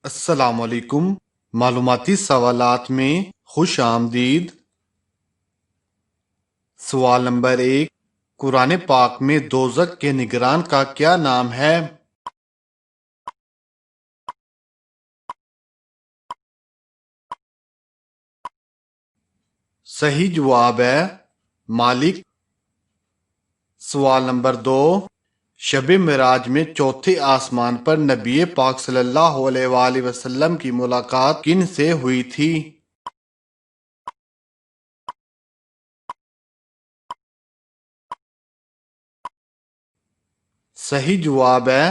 السلام علیکم۔ معلوماتی سوالات میں خوش آمدید۔ سوال نمبر 1، قرآن پاک میں دوزخ کے نگران کا کیا نام ہے؟ صحیح جواب ہے مالک۔ سوال نمبر 2، شب معراج میں چوتھے آسمان پر نبی پاک صلی اللہ علیہ وآلہ وسلم کی ملاقات کن سے ہوئی تھی؟ صحیح جواب ہے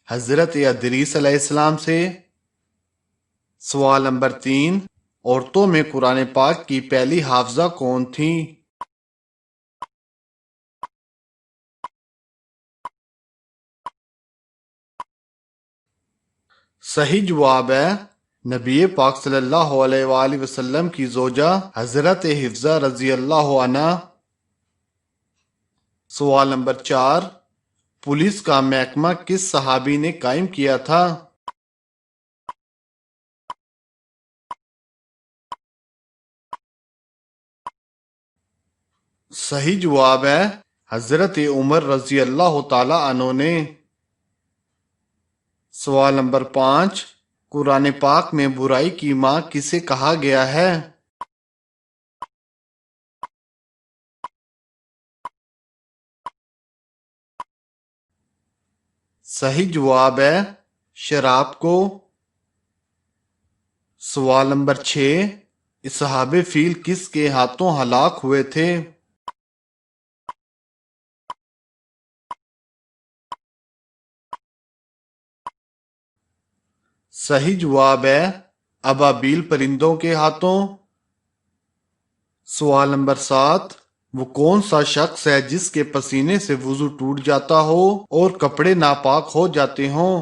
حضرت ادریس علیہ السلام سے۔ سوال نمبر 3، عورتوں میں قرآن پاک کی پہلی حافظہ کون تھیں؟ صحیح جواب ہے نبی پاک صلی اللہ علیہ وآلہ وسلم کی زوجہ حضرت حفصہ رضی اللہ عنہ۔ سوال نمبر 4، پولیس کا محکمہ کس صحابی نے قائم کیا تھا؟ صحیح جواب ہے حضرت عمر رضی اللہ تعالی عنہ نے۔ سوال نمبر 5، قرآن پاک میں برائی کی ماں کسے کہا گیا ہے؟ صحیح جواب ہے شراب کو۔ سوال نمبر 6، اصحاب فیل کس کے ہاتھوں ہلاک ہوئے تھے؟ صحیح جواب ہے ابابیل پرندوں کے ہاتھوں۔ سوال نمبر 7، وہ کون سا شخص ہے جس کے پسینے سے وضو ٹوٹ جاتا ہو اور کپڑے ناپاک ہو جاتے ہوں؟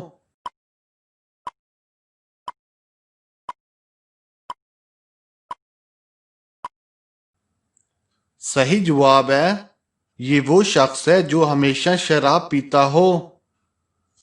صحیح جواب ہے یہ وہ شخص ہے جو ہمیشہ شراب پیتا ہو۔